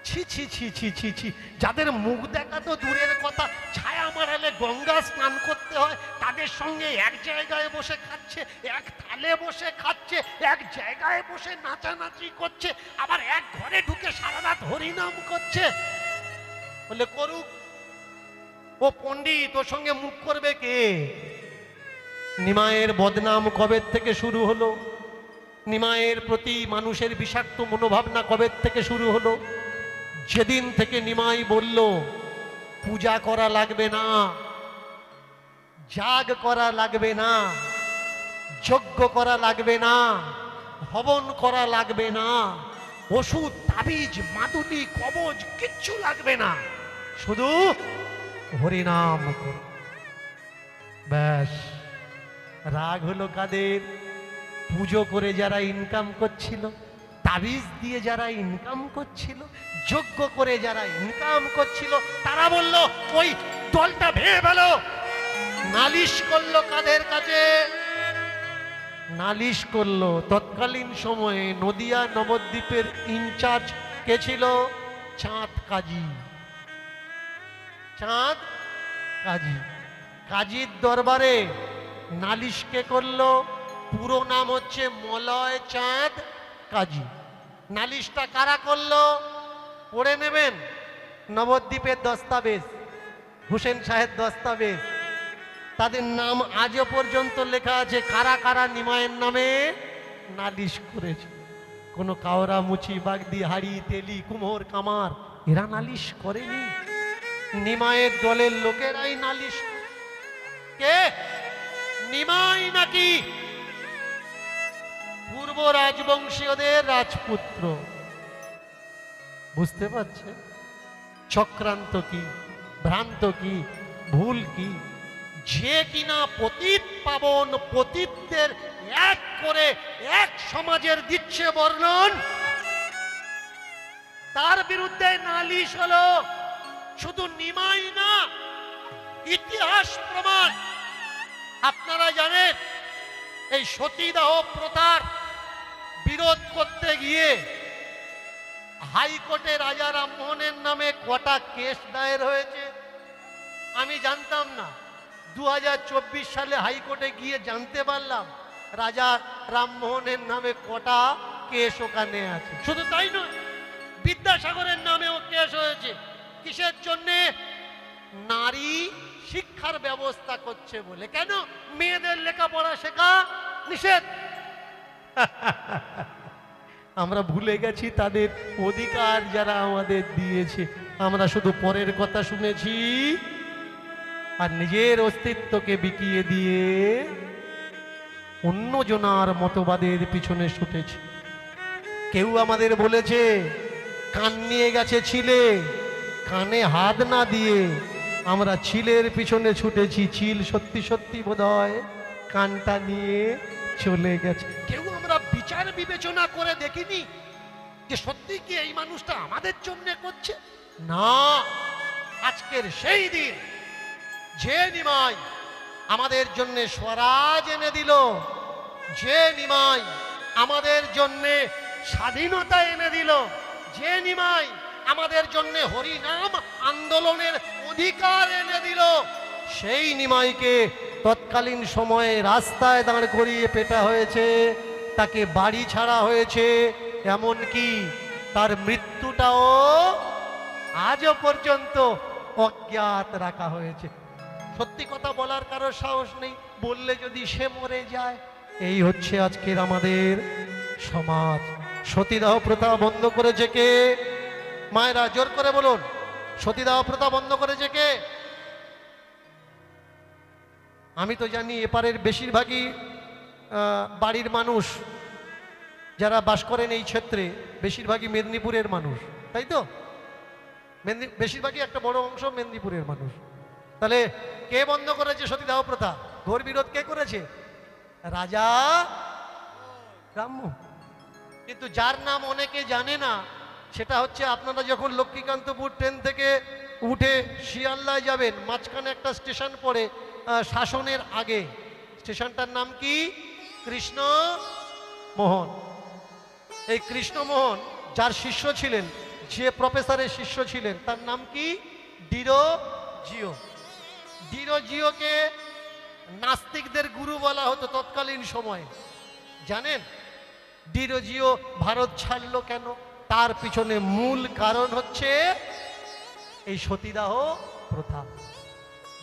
ছি ছি ছি ছি ছি ছি। যাদের মুখ দেখা তো দূরের কথা, ছায়া মারালে গঙ্গা স্নান করতে হয়, তাদের সঙ্গে এক জায়গায় বসে খাচ্ছে, এক থালে বসে খাচ্ছে, এক জায়গায় বসে নাচানাচি করছে, আবার এক ঘরে ঢুকে সারা রাত হরিনাম করছে। বলে করুক, ও পণ্ডিত, ওর সঙ্গে মুখ করবে কে? নিমাইয়ের বদনাম কবে থেকে শুরু হলো? নিমাইয়ের প্রতি মানুষের বিষাক্ত মনোভাবনা কবে থেকে শুরু হলো? যেদিন থেকে নিমাই বলল পূজা করা লাগবে না, যাগ করা লাগবে না, যজ্ঞ করা লাগবে না, হবন করা লাগবে না, ওষুধ, তাবিজ, মাদুলি, কবজ কিচ্ছু লাগবে না, শুধু হরিনাম করো। ব্যাস। রাগ হলো কাদের? পুজো করে যারা ইনকাম করছিল, তাবিজ দিয়ে যারা ইনকাম করছিল, যোগ্য করে যারা ইনকাম করছিল, তারা বলল ওই দলটা ভেঙে ফেলো। নালিশ করলো কাদের কাছে? নালিশ করলো তৎকালীন সময়ে নদিয়া নবদ্বীপের ইনচার্জ কে ছিল? চাঁদ কাজী। চাঁদ কাজী। কাজীর দরবারে নালিশ কে করলো? পুরো নাম হচ্ছে মলয় চাঁদ কাজী। নালিশটা কারা করলো? পড়ে নেবেন, নবদ্বীপের দস্তাবেজ, হুসেন শাহের দস্তাবেজ, তাদের নাম আজও পর্যন্ত লেখা আছে কারা কারা নিমায়ের নামে নালিশ করেছে। কোনো কাওরা, মুচি, বাগদি, হাড়ি, তেলি, কুমোর, কামার এরা নালিশ করেনি, নিমায়ের দলের লোকেরাই নালিশ। কে? নিমাই নাকি পূর্ব রাজবংশীয়দের রাজপুত্র। বুঝতে পারছে চক্রান্ত কি, ভ্রান্ত কি, ভুল কি? যে কিনা পতিত পাবন পতিতদের এক করে এক সমাজের দিচ্ছে বর্ণন, তার বিরুদ্ধে নালিশ হলো। শুধু নিমাই না, ইতিহাস প্রমাণ। আপনারা জানেন এই সতীদাহ প্রথার বিরোধ করতে গিয়ে হাইকোর্টে রাজা রামমোহনের নামে কটা কেস দায়ের হয়েছে আমি জানতাম না। 2024 সালে হাইকোর্টে গিয়ে জানতে পারলাম রাজা রামমোহনের নামে কটা কেস ওখানে আছে। শুধু তাই নয়, বিদ্যাসাগরের নামেও কেস হয়েছে। কিসের জন্যে? নারী শিক্ষার ব্যবস্থা করছে বলে। কেন? মেয়েদের লেখাপড়া শেখা নিষেধ। আমরা ভুলে গেছি তাদের অধিকার যারা আমাদের দিয়েছে। আমরা শুধু পরের কথা শুনেছি আর নিজের অস্তিত্বকে বিকিয়ে দিয়ে অন্যজনার মতবাদের পিছনে ছুটেছি। কেউ আমাদের বলেছে কান নিয়ে গেছে ছিলে, কানে হাত না দিয়ে আমরা চিলের পিছনে ছুটেছি। চিল সত্যি সত্যি বোধহয় কানটা নিয়ে চলে গেছে। কেউ আমরা বিচার বিবেচনা করে দেখিনি যে সত্যি কি এই মানুষটা আমাদের জন্য করছে না। আজকের সেই দিন যে নিমাই আমাদের জন্য স্বরাজ এনে দিল, যে নিমাই আমাদের জন্য স্বাধীনতা এনে দিল, যে নিমাই আমাদের জন্য হরিনাম আন্দোলনের অধিকার এনে দিল, সেই নিমাইকে তৎকালীন সময়ে রাস্তায় দাঁড় করিয়ে পেটা হয়েছে, তাকে বাড়ি ছাড়া হয়েছে, এমনকি তার মৃত্যুটাও আজও পর্যন্ত অজ্ঞাত রাখা হয়েছে। সত্যি কথা বলার কারো সাহস নেই, বললে যদি সে মরে যায়। এই হচ্ছে আজকের আমাদের সমাজ। সতীদাহ প্রথা বন্ধ করেছে কে? মায়েরা জোর করে বলুন, সতীদাহ প্রথা বন্ধ করেছে কে? আমি তো জানি এপারের বেশিরভাগই বাড়ির মানুষ যারা বাস করেন এই ক্ষেত্রে বেশিরভাগই মেদিনীপুরের মানুষ, তাই তো? বেশিরভাগই একটা বড় অংশ মেদিনীপুরের মানুষ। তাহলে কে বন্ধ করেছে সতীদাহ প্রথা? ঘোর বিরোধ কে করেছে? রাজা রামমোহন। কিন্তু যার নাম অনেকে জানে না সেটা হচ্ছে, আপনারা যখন লক্ষ্মীকান্তপুর ট্রেন থেকে উঠে শিয়ালদায় যাবেন, মাঝখানে একটা স্টেশন পড়ে শাসনের আগে, স্টেশনটার নাম কি? কৃষ্ণমোহন। এই কৃষ্ণমোহন যার শিষ্য ছিলেন, যে প্রফেসরের শিষ্য ছিলেন, তার নাম কি? ডিরোজিও। ডিরোজিওকে নাস্তিকদের গুরু বলা হতো তৎকালীন সময়ে। জানেন ডিরোজিও ভারত ছাড়লো কেন? তার পিছনে মূল কারণ হচ্ছে এই সতীদাহ প্রথা।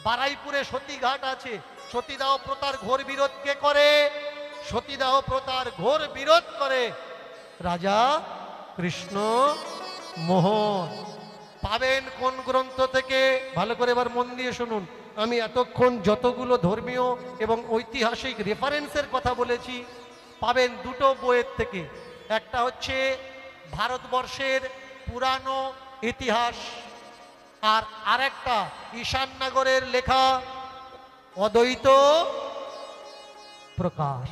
বারাইপুরে সতীঘাট আছে। সতীদাহ প্রথার ঘোর বিরোধ কে করে? সতীদাহ প্রথার ঘোর বিরোধ করে রাজা কৃষ্ণমোহন। পাবেন কোন গ্রন্থ থেকে? ভালো করে এবার মন দিয়ে শুনুন। আমি এতক্ষণ যতগুলো ধর্মীয় এবং ঐতিহাসিক রেফারেন্সের কথা বলেছি পাবেন দুটো বইয়ের থেকে। একটা হচ্ছে ভারতবর্ষের পুরানো ইতিহাস, আর আরেকটা ঈশাননগরের লেখা অদ্বৈত প্রকাশ।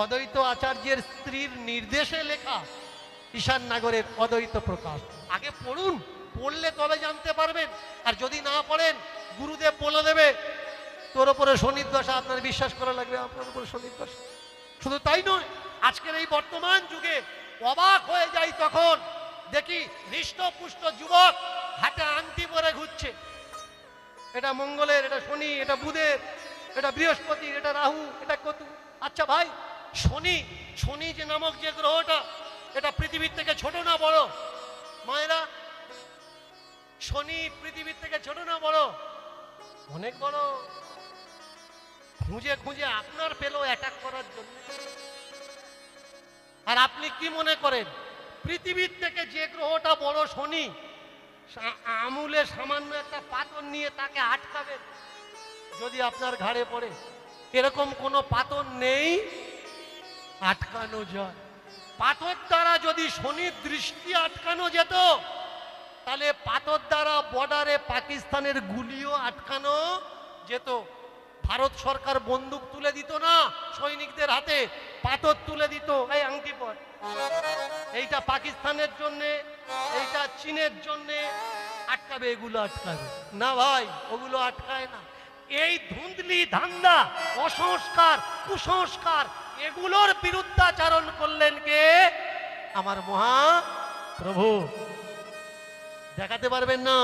অদ্বৈত আচার্যের স্ত্রীর নির্দেশে লেখা ঈশান নাগরের অদ্বৈত প্রকাশ। আগে পড়ুন, পড়লে তবে জানতে পারবেন। আর যদি না পড়েন, গুরুদেব বলে দেবে তোর ওপরে শনির দশা, আপনার বিশ্বাস করা লাগবে আপনার উপরে শনির দশা। শুধু তাই নয়, আজকের এই বর্তমান যুগে অবাক হয়ে যাই তখন দেখি হৃষ্টপুষ্ট যুবক হাতে আংটি পরে ঘুরছে। এটা মঙ্গলের, এটা শনি, এটা বুধের, এটা বৃহস্পতি, এটা রাহু, এটা কেতু। আচ্ছা ভাই, শনি যে নামক যে গ্রহটা, এটা পৃথিবীর থেকে ছোট না বড়? মায়েরা, শনি পৃথিবীর থেকে ছোট না বড়? অনেক বড়। খুঁজে খুঁজে আপনার পেলো অ্যাটাক করার জন্য। আর আপনি কি মনে করেন পৃথিবীর থেকে যে গ্রহটা বড় শনি, আমুলে সামান্য একটা পাথর নিয়ে তাকে আটকাবেন যদি আপনার ঘাড়ে পড়ে? এরকম কোনো পাথর নেই, আটকানো যায়। পাথর দ্বারা যদি শনির দৃষ্টি আটকানো যেত, তাহলে পাথর দ্বারা বর্ডারে পাকিস্তানের গুলিও আটকানো যেত। ভারত সরকার বন্দুক তুলে দিত না সৈনিকদের হাতে, পাথর তুলে দিত, এই আংটি পর, এইটা পাকিস্তানের জন্যে, এইটা চীনের জন্যে আটকাবে, এগুলো আটকাবে না ভাই, ওগুলো আটকায় না। এই ধুন্দলি ধান্দা, অসংস্কার, কুসংস্কার, এগুলোর বিরুদ্ধাচারণ করলেন কে? আমার মহাপ্রভু। দেখাতে পারবেন না?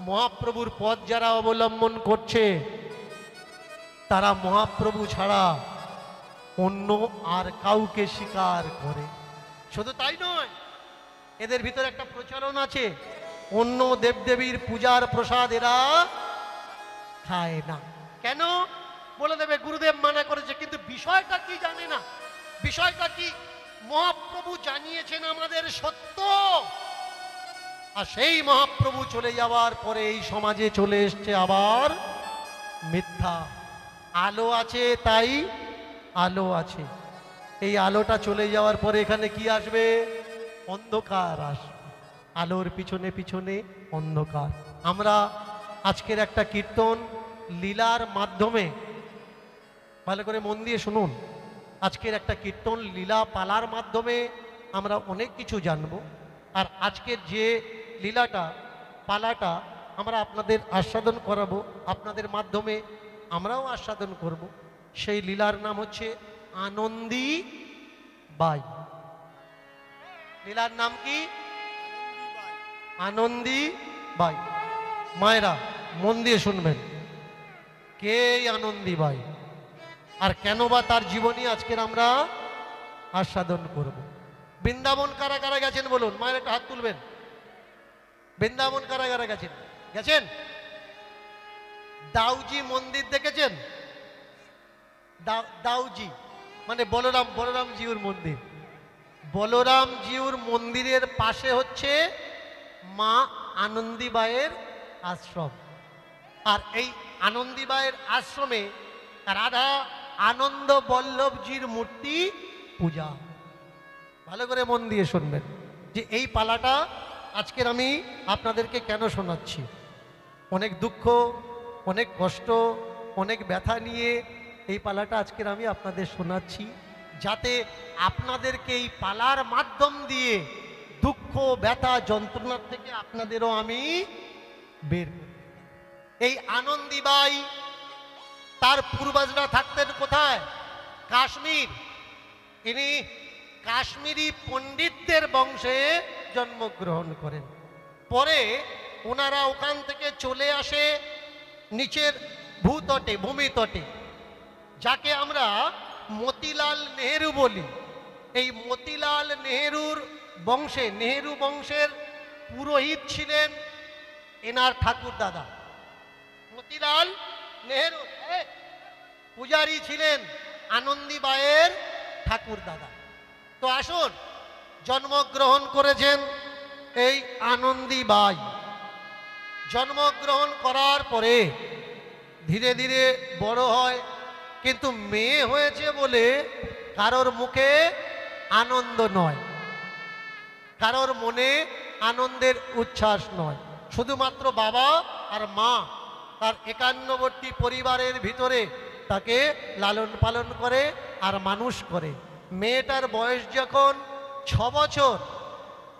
মহাপ্রভুর পথ যারা অবলম্বন করছে তারা মহাপ্রভু ছাড়া অন্য আর কাউকে স্বীকার করে। শুধু তাই নয়, এদের ভিতরে একটা প্রচলন আছে, অন্য দেবদেবীর পূজার প্রসাদ এরা খায় না। কেন? বলে দেবে গুরুদেব মানা করেছে, কিন্তু বিষয়টা কি জানে না। বিষয়টা কি? মহাপ্রভু জানিয়েছেন আমাদের সত্য, আর সেই মহাপ্রভু চলে যাওয়ার পরে এই সমাজে চলে এসছে আবার মিথ্যা। আলো আছে তাই আলো আছে, এই আলোটা চলে যাওয়ার পরে এখানে কি আসবে? অন্ধকার আসবে। আলোর পিছনে পিছনে অন্ধকার। আমরা আজকের একটা কীর্তন লীলার মাধ্যমে, ভালো করে মন দিয়ে শুনুন, আজকের একটা কীর্তন লীলা পালার মাধ্যমে আমরা অনেক কিছু জানব। আর আজকের যে লীলাটা, পালাটা আমরা আপনাদের আস্বাদন করাবো, আপনাদের মাধ্যমে আমরাও আস্বাদন করব। সেই লীলার নাম হচ্ছে আনন্দী বাই। লীলার নাম কি? আনন্দী বাই। মায়েরা মন দিয়ে শুনবেন, কে আনন্দী বাই আর কেন বা তার জীবনী আজকের আমরা আস্বাদন করব। বৃন্দাবন কারা কারা গেছেন বলুন? মায়ের একটা হাত তুলবেন। বৃন্দাবন কারা কারা গেছেন? গেছেন? দাউজি মন্দির দেখেছেন? দাউজি মানে বলরাম জিউর মন্দির। বলরাম জিউর মন্দিরের পাশে হচ্ছে মা আনন্দীবাইয়ের আশ্রম। আর এই আনন্দীবাইয়ের আশ্রমে রাধা আনন্দ বল্লভজির মূর্তি পূজা। ভালো করে মন দিয়ে শুনবেন যে এই পালাটা আজকের আমি আপনাদেরকে কেন শোনাচ্ছি। অনেক দুঃখ, অনেক কষ্ট, অনেক ব্যথা নিয়ে এই পালাটা আজকের আমি আপনাদের শোনাচ্ছি, যাতে আপনাদেরকে এই পালার মাধ্যম দিয়ে দুঃখ, ব্যথা, যন্ত্রণার থেকে আপনাদেরও আমি বের। এই আনন্দীবাই তার পূর্বজরা থাকতেন কোথায়? কাশ্মীর। ইনি কাশ্মীরি পণ্ডিতদের বংশে জন্মগ্রহণ করেন। পরে ওনারা ওখান থেকে চলে আসে নিচের ভূতটে, ভূমিতটে, যাকে আমরা মতিলাল নেহেরু বলি। এই মতিলাল নেহেরুর বংশে, নেহেরু বংশের পুরোহিত ছিলেন এনার ঠাকুর দাদা। মতিলাল নেহেরু পূজারী ছিলেন আনন্দীবাইয়ের ঠাকুর দাদা। তো আসুন, জন্মগ্রহণ করেছেন এই আনন্দীবাই। জন্মগ্রহণ করার পরে ধীরে ধীরে বড় হয়, কিন্তু মেয়ে হয়েছে বলে কারোর মুখে আনন্দ নয়, কারোর মনে আনন্দের উচ্ছ্বাস নয়। শুধুমাত্র বাবা আর মা তার একান্নবর্তী পরিবারের ভিতরে তাকে লালন পালন করে, আর মানুষ করে। মেয়েটার বয়স যখন 6 বছর,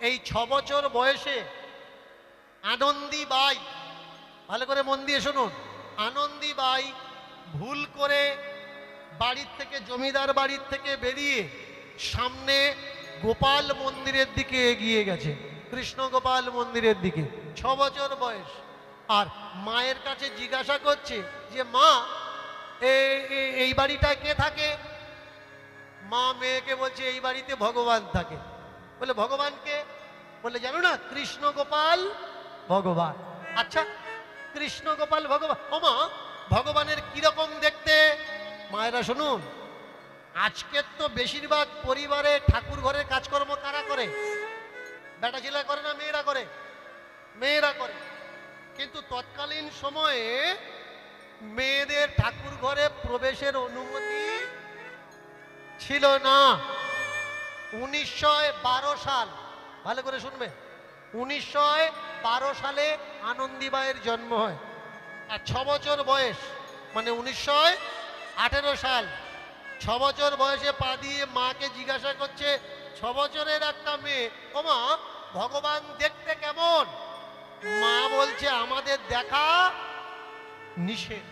এই 6 বছর বয়সে আনন্দী বাই, ভালো করে মন দিয়ে শুনুন, আনন্দী বাই ভুল করে বাড়ির থেকে, জমিদার বাড়ির থেকে বেরিয়ে সামনে গোপাল মন্দিরের দিকে এগিয়ে গেছে, কৃষ্ণ গোপাল মন্দিরের দিকে। 6 বছর বয়স। আর মায়ের কাছে জিজ্ঞাসা করছে যে মা, এই বাড়িটায় কে থাকে? মা মেয়েকে বলছে এই বাড়িতে ভগবান থাকে। বলে ভগবানকে? বলে জানো না, কৃষ্ণ গোপাল ভগবান। আচ্ছা, কৃষ্ণ গোপাল ভগবান, ও মা ভগবানের কিরকম দেখতে? মায়েরা শুনুন, আজকের তো বেশিরভাগ পরিবারে ঠাকুর ঘরের কাজকর্ম কারা করে? বেটা ছেলে করে না মেয়েরা করে? মেয়েরা করে। কিন্তু তৎকালীন সময়ে মেয়েদের ঠাকুর ঘরে প্রবেশের অনুমতি ছিল না। 1912 সাল, ভালো করে শুনবে, 1912 সালে আনন্দীবাইয়ের জন্ম হয়। আর 6 বছর বয়স মানে 1918 সাল। 6 বছর বয়সে পা দিয়ে মাকে জিজ্ঞাসা করছে, 6 বছরের একটা মেয়ে, ও মা ভগবান দেখতে কেমন? মা বলছে আমাদের দেখা নিষেধ।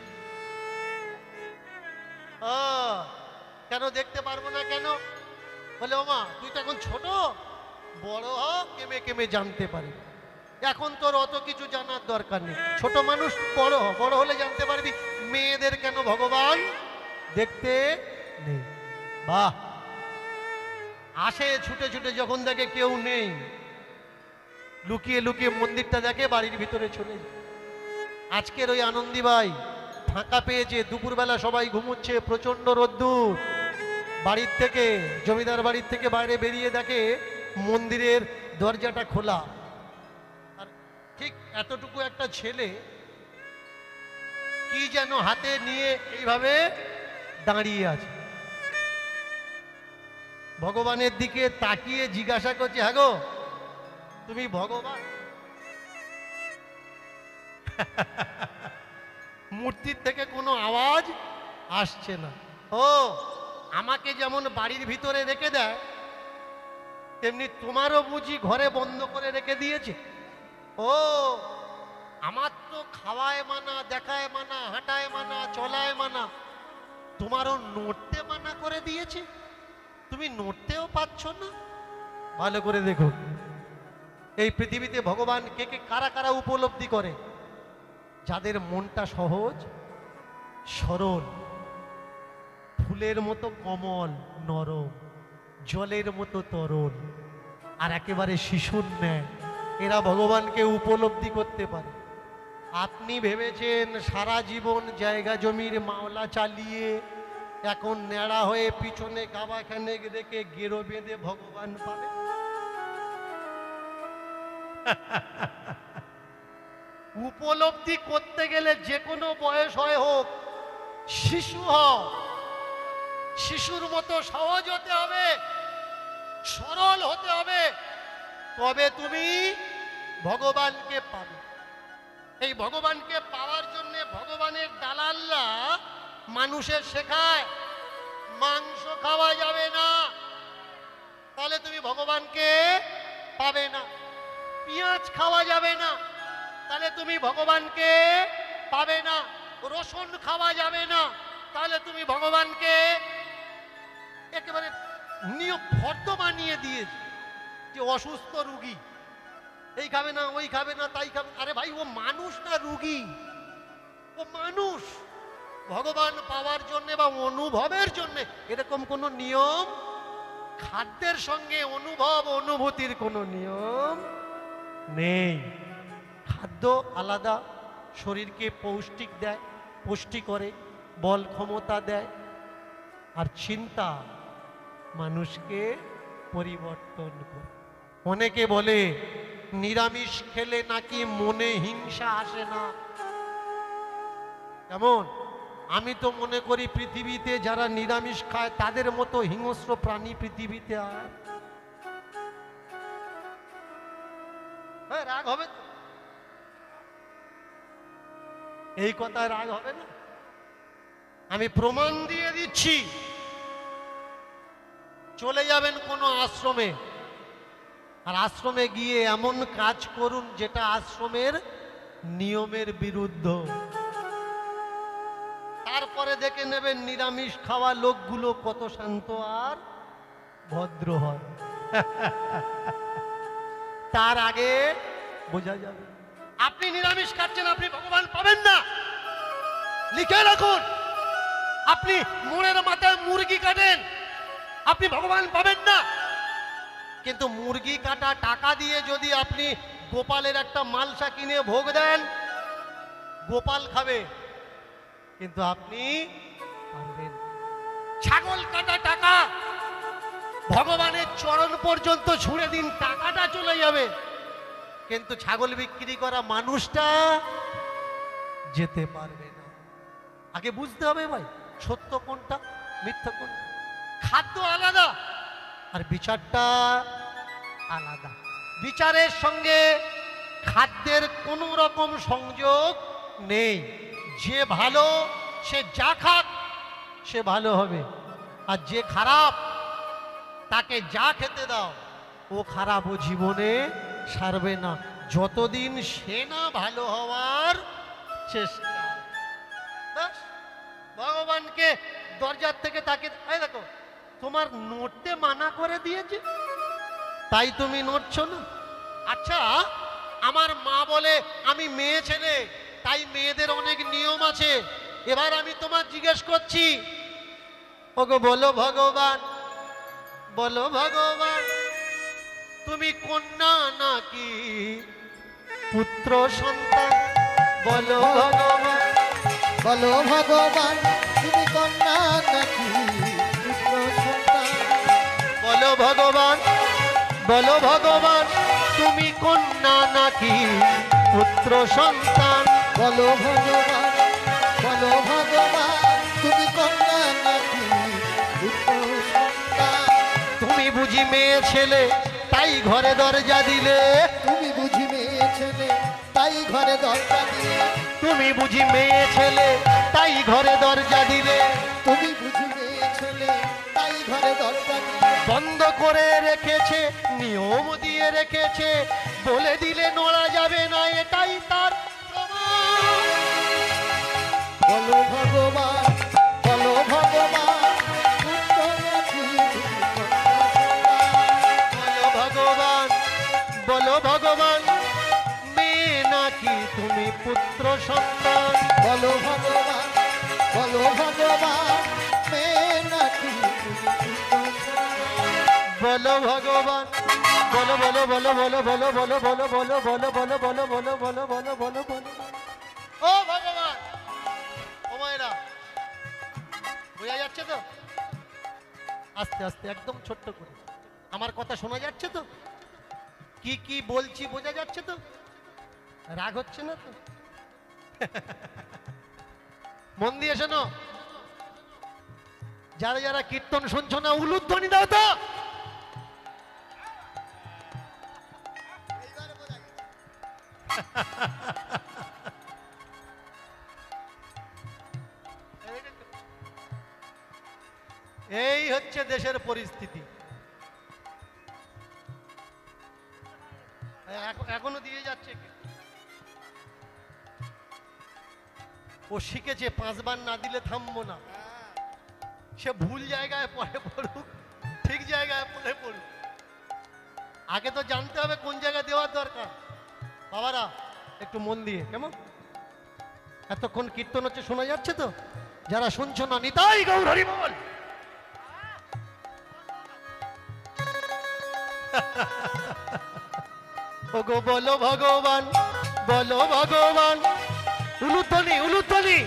কেন দেখতে পারবো না কেন? বলে ও মা তুই তো এখন ছোট, বড় হ, কেমে কেমে জানতে পারি। এখন তোর অত কিছু জানার দরকার নেই, ছোট মানুষ, বড় হ, বড় হলে জানতে পারবি মেয়েদের কেন ভগবান দেখতে নেই। বাহ! আসে ছুটে ছুটে, যখন দেখে কেউ নেই, লুকিয়ে লুকিয়ে মন্দিরটা দেখে, বাড়ির ভিতরে চলে যায়। আজকের ওই আনন্দীবাই ফাঁকা পেয়েছে, দুপুরবেলা সবাই ঘুমোচ্ছে, প্রচন্ড রোদ্দুর। বাড়ির থেকে, জমিদার বাড়ির থেকে বাইরে বেরিয়ে দেখে মন্দিরের দরজাটা খোলা। আর ঠিক এতটুকু একটা ছেলে কি যেন হাতে নিয়ে এইভাবে দাঁড়িয়ে আছে। ভগবানের দিকে তাকিয়ে জিজ্ঞাসা করছে, হ্যাঁ গো তুমি ভগবান? মূর্তির থেকে কোনো আওয়াজ আসছে না। ও, আমাকে যেমন বাড়ির ভিতরে রেখে দেয়, তেমনি তোমারও বুঝি ঘরে বন্ধ করে রেখে দিয়েছে? ও, আমার তো খাওয়ায় মানা, দেখায় মানা, হাঁটায় মানা, চলায় মানা, তোমারও নড়তে মানা করে দিয়েছে? তুমি নড়তেও পাচ্ছ না? ভালো করে দেখো, এই পৃথিবীতে ভগবান কে কে, কারা কারা উপলব্ধি করে? যাদের মনটা সহজ সরল, ফুলের মতো কমল নরম, জলের মতো তরল, আর একেবারে শিশুর ন্যায়, এরা ভগবানকে উপলব্ধি করতে পারে। আপনি ভেবেছেন সারা জীবন জায়গা জমির মাওলা চালিয়ে এখন ন্যাড়া হয়ে পিছনে গাবাখানে রেখে গেরো বেঁধে ভগবান পাবে? উপলব্ধি করতে গেলে যে কোনো বয়স হয় হোক, শিশু হও, শিশুর মতো সহজ হতে হবে, সরল হতে হবে, তবে তুমি ভগবানকে পাবে। এই ভগবানকে পাওয়ার জন্য ভগবানের দালালরা মানুষের শেখায় মাংস খাওয়া যাবে না, তাহলে তুমি ভগবানকে পাবে না। পেঁয়াজ খাওয়া যাবে না, তাহলে তুমি ভগবানকে পাবে না। রসুন খাওয়া যাবে না, তাহলে তুমি ভগবানকে একেবারে নিয়ম ফর্দ বানিয়ে দিয়েছে যে অসুস্থ রুগী এই খাবে না, ওই খাবে না, তাই খাবে। আরে ভাই, ও মানুষ না রুগী? ও মানুষ। ভগবান পাওয়ার জন্য বা অনুভবের জন্য এরকম কোনো নিয়ম, খাদ্যের সঙ্গে অনুভব অনুভূতির কোনো নিয়ম নেই। খাদ্য আলাদা, শরীরকে পৌষ্টিক দেয়, পুষ্টি করে, বল ক্ষমতা দেয়, আর চিন্তা মানুষকে পরিবর্তন করে। অনেকে বলে নিরামিষ খেলে নাকি মনে হিংসা আসে না। কেমন? আমি তো মনে করি পৃথিবীতে যারা নিরামিষ খায় তাদের মতো হিংস্র প্রাণী পৃথিবীতে আর। হ্যাঁ, রাগ হবে তো? এই কথায় রাগ হবে না? আমি প্রমাণ দিয়ে দিচ্ছি, চলে যাবেন কোনো আশ্রমে, আর আশ্রমে গিয়ে এমন কাজ করুন যেটা আশ্রমের নিয়মের বিরুদ্ধ। তারপরে দেখে নেবেন নিরামিষ খাওয়া লোকগুলো কত শান্ত আর ভদ্র হয়। তার আগে বোঝা যাবে আপনি নিরামিষ খাচ্ছেন, আপনি ভগবান পাবেন না। লিখে রাখুন, আপনি মোড়ের মাথায় মুরগি কাটেন, আপনি ভগবান পাবেন না। কিন্তু মুরগি কাটা টাকা দিয়ে যদি আপনি গোপালের একটা মালসা কিনে ভোগ দেন, গোপাল খাবে, কিন্তু আপনি পারবেন। ছাগল কাটা টাকা ভগবানের চরণ পর্যন্ত ছুঁড়ে দিন, টাকাটা চলে যাবে, কিন্তু ছাগল বিক্রি করা মানুষটা যেতে পারবে না। আগে বুঝতে হবে ভাই, সত্য কোনটা মিথ্যা কোনটা। খাদ্য আলাদা আর বিচারটা আলাদা। বিচারের সঙ্গে খাদ্যের কোনো রকম সংযোগ নেই। যে ভালো সে যা খাক সে ভালো হবে, আর যে খারাপ তাকে যা খেতে দাও ও খারাপ, ও জীবনে সারবে না যতদিন সে না ভালো হওয়ার চেষ্টা। ভগবানকে দরজার থেকে তাকে দেখো, তোমার নড়তে মানা করে দিয়েছে তাই তুমি নড়ছো না। আচ্ছা, আমার মা বলে আমি মেয়ে ছেলে, তাই মেয়েদের অনেক নিয়ম আছে। এবার আমি তোমার জিজ্ঞেস করছি, ওগো বলো ভগবান, বলো ভগবান, তুমি কন্যা নাকি পুত্র সন্তান? বলো ভগবান, বলো ভগবান, তুমি কন্যা নাকি পুত্র সন্তান? বলো ভগবান, বলো ভগবান, তুমি কন্যা নাকি পুত্র সন্তান? বলো ভগবান, বলো ভগবান, তুমি কন্যা নাকি পুত্র সন্তান? তুমি বুঝি মেয়ে ছেলে তাই ঘরে দরজা দিলে? তুমি বুঝি মেয়ে ছেলে তাই ঘরে দরজা দিলে? তুমি বুঝি মেয়ে ছেলে তাই ঘরে দরজা দিলে? তুমি বুঝি মেয়ে ছেলে তাই ঘরে দরজা দিলে? বন্ধ করে রেখেছে, নিয়ম দিয়ে রেখেছে, বলে দিলে নড়া যাবে না, এটাই তার প্রমাণ। বলো ভগবান, বলো ভগবান, পুত্র নাকি তুমি কন্যা সন্তান? বলো ভগবান, বলো ভগবান, মেয়ে নাকি তুমি পুত্র সন্তান? বলো ভগবান, বলো ভগবান, মেয়ে নাকি তুমি পুত্র সন্তান? বলো ভগবান, বলো বলো বলো বলো বলো বলো বলো বলো বলো বলো বলো বলো বলো বলো বলো বলো। ও ভগবান, ও মায়েরা, বোঝা যাচ্ছে তো? আস্তে আস্তে, একদম ছোট্ট করে। আমার কথা শোনা যাচ্ছে তো? কি কি বলছি বোঝা যাচ্ছে তো? রাগ হচ্ছে না তো? মন দিয়ে শোনো, যারা যারা কীর্তন শুনছো না, উলুধ্বনি দাও তো। এই হচ্ছে দেশের পরিস্থিতি। এখনো দিয়ে যাচ্ছে। ও শিখেছে 5 বার না দিলে থামবো না। সে ভুল জায়গায় পড়ে পড়ুক, ঠিক জায়গায় পড়ে পড়ুক, আগে তো জানতে হবে কোন জায়গায় দেওয়ার দরকার। বাবারা একটু মন দিয়ে, কেমন এতক্ষণ কীর্তন হচ্ছে শোনা যাচ্ছে তো? যারা শুনছো না, নিতাই গৌর হরি বল। ওগো বলো ভগবান, বলো ভগবান, উলুধ্বনি উলুধ্বনি।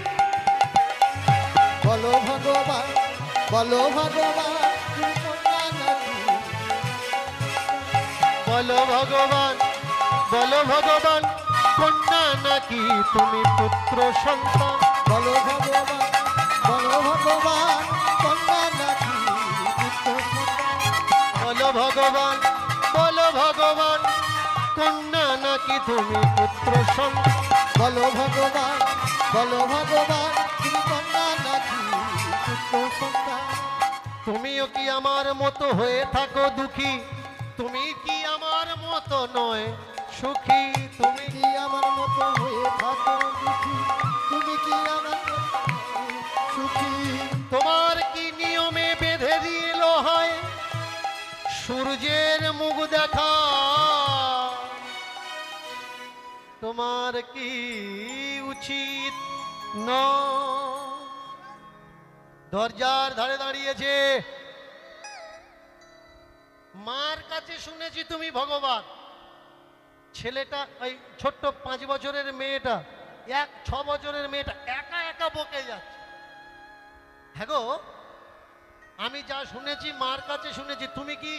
বলো ভগবান, বলো ভগবান, তুমি কন্যা নাকি? বলো ভগবান, বলো ভগবান, কন্যা নাকি তুমি পুত্র সন্তান? বলো ভগবান, বলো ভগবান, কন্যা নাকি পুত্র সন্তান? বলো ভগবান, বলো ভগবান, কন্যা নাকি তুমি পুত্র সন্তান? বলো ভগবান, বলো ভগবান, তুমি কন্যা নাকি পুত্র সন্তান? তুমিও কি আমার মতো হয়ে থাকো দুঃখী, তুমি কি আমার মতো নয় সুখী, তুমি কি আমার মতো হয়ে থাকো দুঃখী, তুমি কি আমার মতো নয় সুখী। তোমার কি নিয়মে বেঁধে দিল হয় সূর্যের মুখ দেখা, তোমার কি উচিত নয়? দরজার ধারে দাঁড়িয়েছে, মার কাছে শুনেছি তুমি ভগবান। ছেলেটা ওই ছোট্ট 5 বছরের মেয়েটা, 6 বছরের মেয়েটা একা একা বকে যাচ্ছে। হ্যাঁ গো, আমি যা শুনেছি মার কাছে শুনেছি, তুমি কি